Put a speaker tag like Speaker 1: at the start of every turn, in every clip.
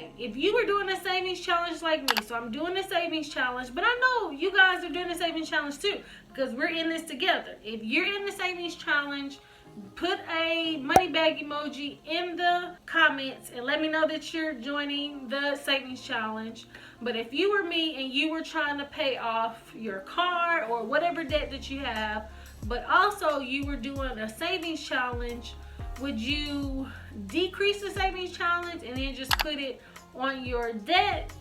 Speaker 1: okay, if you were doing a savings challenge like me, so I'm doing a savings challenge, but I know you guys are doing a savings challenge too, because we're in this together. If you're in the savings challenge, put a money bag emoji in the comments and let me know that you're joining the savings challenge. But if you were me and you were trying to pay off your car or whatever debt that you have, but also you were doing a savings challenge, would you decrease the savings challenge and then just put it on your debt?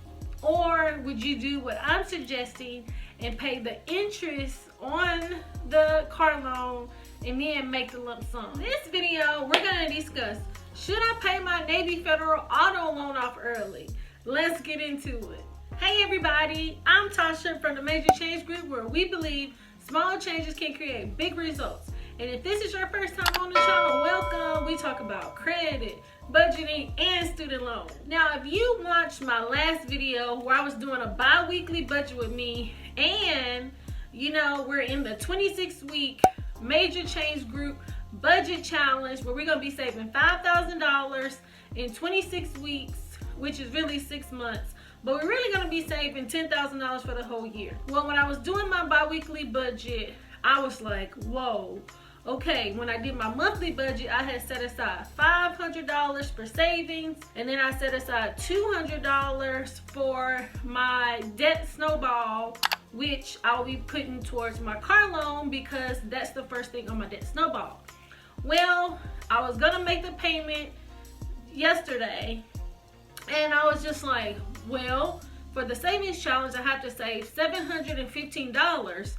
Speaker 1: Or would you do what I'm suggesting and pay the interest on the car loan and then make the lump sum? In this video, we're going to discuss, should I pay my Navy Federal auto loan off early? Let's get into it. Hey everybody, I'm Tasha from the Major Change Group, where we believe small changes can create big results. And if this is your first time on the channel, welcome. We talk about credit, budgeting, and student loan. Now, if you watched my last video where I was doing a bi-weekly budget with me, and you know, we're in the 26-week Major Change Group budget challenge where we're going to be saving $5,000 in 26 weeks, which is really 6 months. But we're really going to be saving $10,000 for the whole year. Well, when I was doing my bi-weekly budget, I was like, whoa. Okay, when I did my monthly budget, I had set aside $500 for savings, and then I set aside $200 for my debt snowball, which I'll be putting towards my car loan because that's the first thing on my debt snowball. Well, I was gonna make the payment yesterday, and I was just like, well, for the savings challenge, I have to save $715.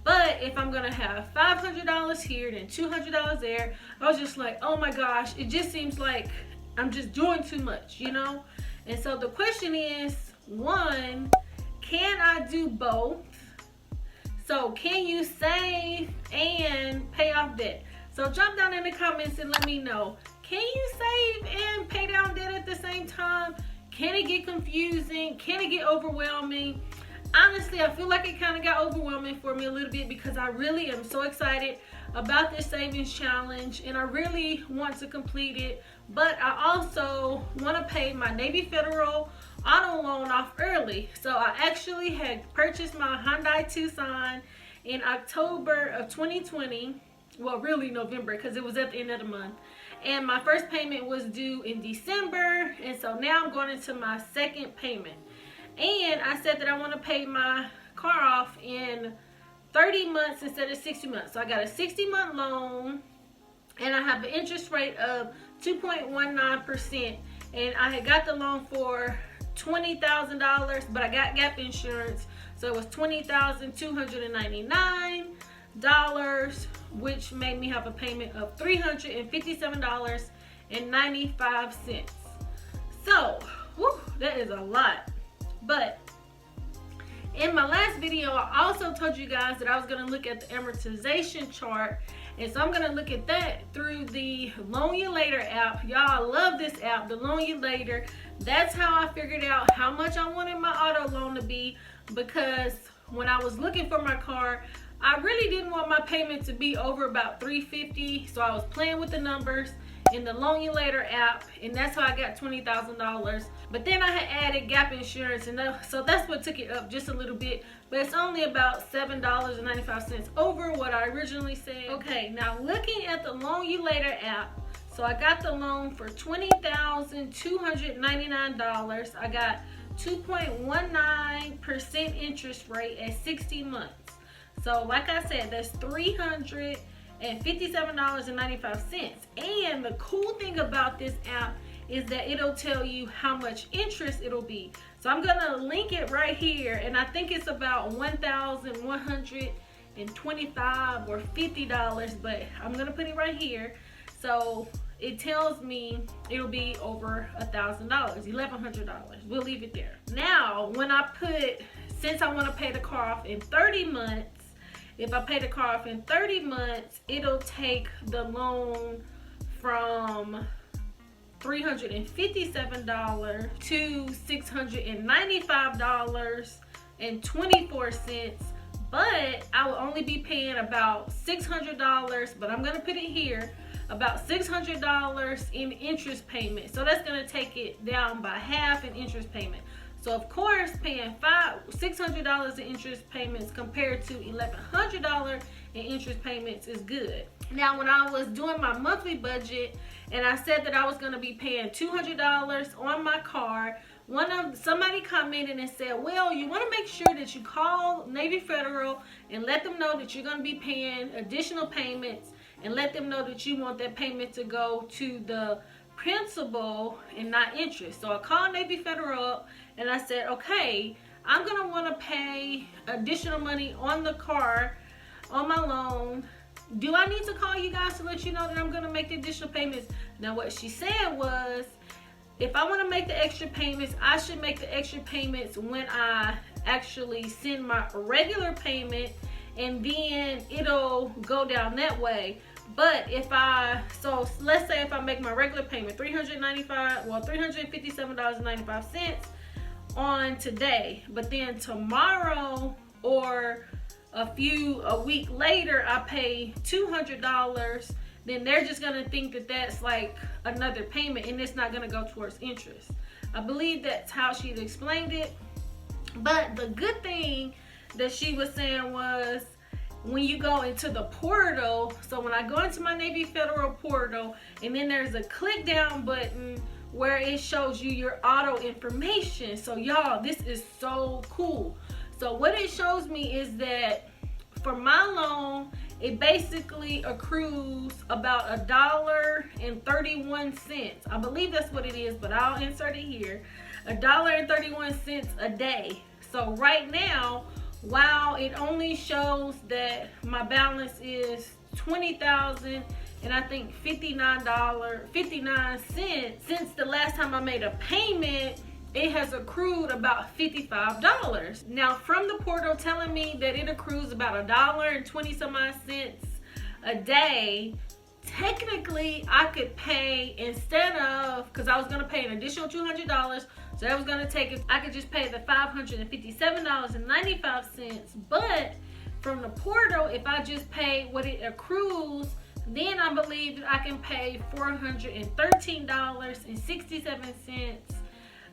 Speaker 1: But if I'm gonna have $500 here, then $200 there, I was just like, oh my gosh, it just seems like I'm just doing too much, you know? And so the question is, one, can I do both? So can you save and pay off debt? So drop down in the comments and let me know, can you save and pay down debt at the same time? Can it get confusing? Can it get overwhelming? Honestly, I feel like it kind of got overwhelming for me a little bit because I really am so excited about this savings challenge and I really want to complete it. But I also want to pay my Navy Federal auto loan off early. So I actually had purchased my Hyundai Tucson in October of 2020. Well, really November, because it was at the end of the month. And my first payment was due in December. And so now I'm going into my second payment. And I said that I want to pay my car off in 30 months instead of 60 months. So I got a 60-month loan, and I have an interest rate of 2.19%. And I had got the loan for $20,000, but I got gap insurance, so it was $20,299, which made me have a payment of $357.95. So, whew, that is a lot. But in my last video, I also told you guys that I was going to look at the amortization chart. And so I'm going to look at that through the Loan You Later app. Y'all, love this app, the Loan You Later. That's how I figured out how much I wanted my auto loan to be, because when I was looking for my car, I really didn't want my payment to be over about $350. So I was playing with the numbers in the Loan You Later app, and that's how I got $20,000. But then I had added gap insurance, and so that's what took it up just a little bit. But it's only about $7.95 over what I originally said. Okay, now looking at the Loan You Later app, so I got the loan for $20,299. I got 2.19% interest rate at 60 months. So like I said, that's $357.95. And the cool thing about this app is that it'll tell you how much interest it'll be. So I'm gonna link it right here, and I think it's about $1,125 or $50, but I'm gonna put it right here. So it tells me it'll be over $1,000, $1,100. We'll leave it there. Now, when I put, since I want to pay the car off in 30 months, if I pay the car off in 30 months, it'll take the loan from $357 to $695.24. But I will only be paying about $600, but I'm gonna put it here. about $600 in interest payment. So that's going to take it down by half in interest payment. So of course, paying $600 in interest payments compared to $1,100 in interest payments is good. Now, when I was doing my monthly budget and I said that I was going to be paying $200 on my car, somebody commented and said, well, you want to make sure that you call Navy Federal and let them know that you're going to be paying additional payments, and let them know that you want that payment to go to the principal and not interest. So I called Navy Federal up and I said, okay, I'm going to want to pay additional money on the car, on my loan. Do I need to call you guys to let you know that I'm going to make the additional payments? Now, what she said was, if I want to make the extra payments, I should make the extra payments when I actually send my regular payment, and then it'll go down that way. But so let's say if I make my regular payment, $357.95 on today, but then tomorrow or a week later I pay $200, then they're just gonna think that that's like another payment, and it's not gonna go towards interest. I believe that's how she explained it. But the good thing that she was saying was, when you go into the portal, so when I go into my Navy Federal portal, and then there's a click down button where it shows you your auto information. So y'all, this is so cool. So what it shows me is that for my loan, it basically accrues about $1.31. I believe that's what it is, but I'll insert it here. $1.31 a day. So right now, while it only shows that my balance is $20,000 and I think $59.59, since the last time I made a payment, it has accrued about $55. Now, from the portal telling me that it accrues about $1.20 a day, technically I could pay, instead of, because I was going to pay an additional $200, so that was going to take it, I could just pay the $557.95. But from the portal, if I just pay what it accrues, then I believe that I can pay $413.67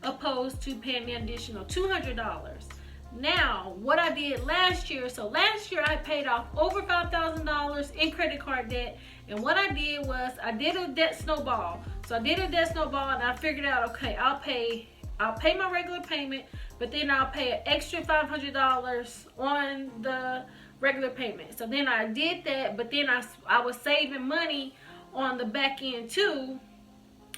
Speaker 1: opposed to paying the additional $200. Now, what I did last year, so last year I paid off over $5,000 in credit card debt, and what I did was I did a debt snowball. So I did a debt snowball, and I figured out, okay, I'll pay my regular payment, but then I'll pay an extra $500 on the regular payment. So then I did that, but then I was saving money on the back end too.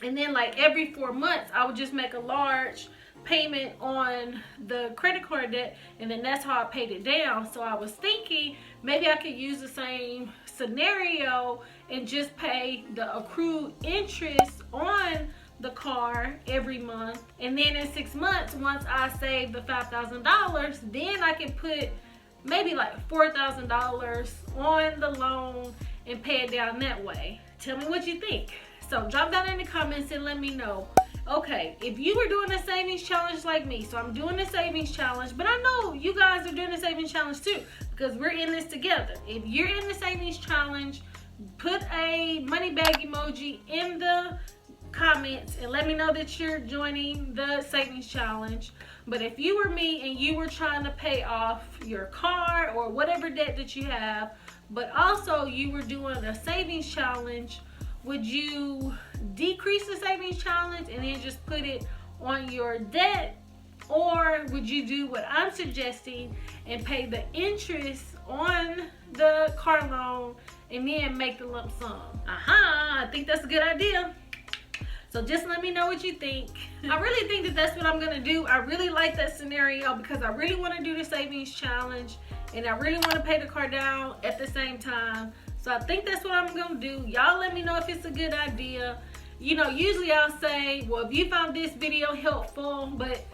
Speaker 1: And then like every 4 months, I would just make a large payment on the credit card debt, and then that's how I paid it down. So I was thinking maybe I could use the same scenario and just pay the accrued interest on the car every month, and then in 6 months, once I save the $5,000, then I can put maybe like $4,000 on the loan and pay it down that way. Tell me what you think. So drop down in the comments and let me know. Okay, if you were doing a savings challenge like me, so I'm doing a savings challenge, but I know you guys are doing a savings challenge too, because we're in this together. If you're in the savings challenge, put a money bag emoji in the comments and let me know that you're joining the savings challenge. But if you were me and you were trying to pay off your car or whatever debt that you have, but also you were doing a savings challenge, would you decrease the savings challenge and then just put it on your debt, or would you do what I'm suggesting and pay the interest on the car loan and then make the lump sum? I think that's a good idea. So just let me know what you think. I really think that that's what I'm gonna do. I really like that scenario because I really want to do the savings challenge and I really want to pay the car down at the same time. So I think that's what I'm gonna do. Y'all let me know if it's a good idea. You know, usually I'll say, well, if you found this video helpful, but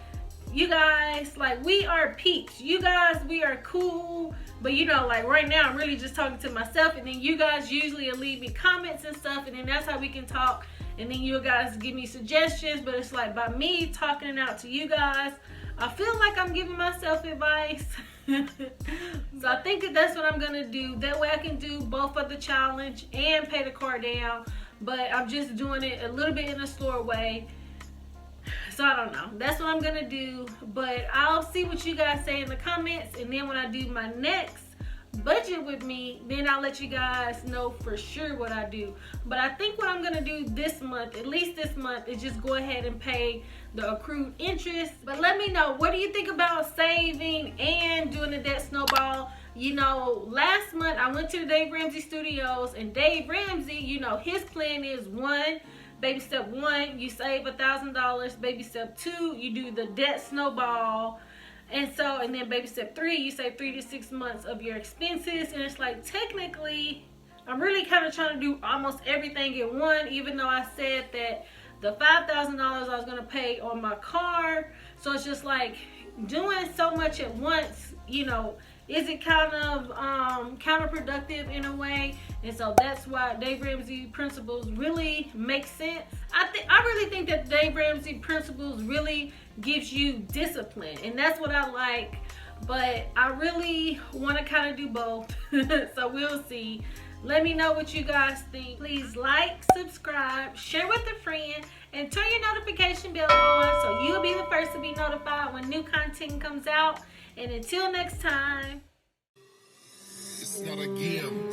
Speaker 1: you guys, like, we are peeps. You guys, we are cool. But you know, like right now, I'm really just talking to myself, and then you guys usually will leave me comments and stuff, and then that's how we can talk. And then you guys give me suggestions, but it's like by me talking it out to you guys, I feel like I'm giving myself advice. So I think that that's what I'm gonna do. That way I can do both of the challenge and pay the car down. but I'm just doing it a little bit in a slower way. So I don't know. That's what I'm gonna do. But I'll see what you guys say in the comments, and then when I do my next budget with me, then I'll let you guys know for sure what I do. But I think what I'm gonna do this month, at least this month, is just go ahead and pay the accrued interest. But let me know, what do you think about saving and doing the debt snowball? You know, last month I went to the Dave Ramsey Studios, and Dave Ramsey, you know, his plan is baby step 1, you save $1,000. Baby step 2, you do the debt snowball. And then baby step 3, you save 3 to 6 months of your expenses. And it's like, technically, I'm really kind of trying to do almost everything in one, even though I said that the $5,000 I was going to pay on my car. So it's just like doing so much at once, you know, is it kind of counterproductive in a way? And so that's why Dave Ramsey principles really make sense. I really think that Dave Ramsey principles really gives you discipline, and that's what I like. But I really want to kind of do both. So we'll see. Let me know what you guys think. Please like, subscribe, share with a friend, and turn your notification bell on so you'll be the first to be notified when new content comes out. And until next time.
Speaker 2: It's not a game.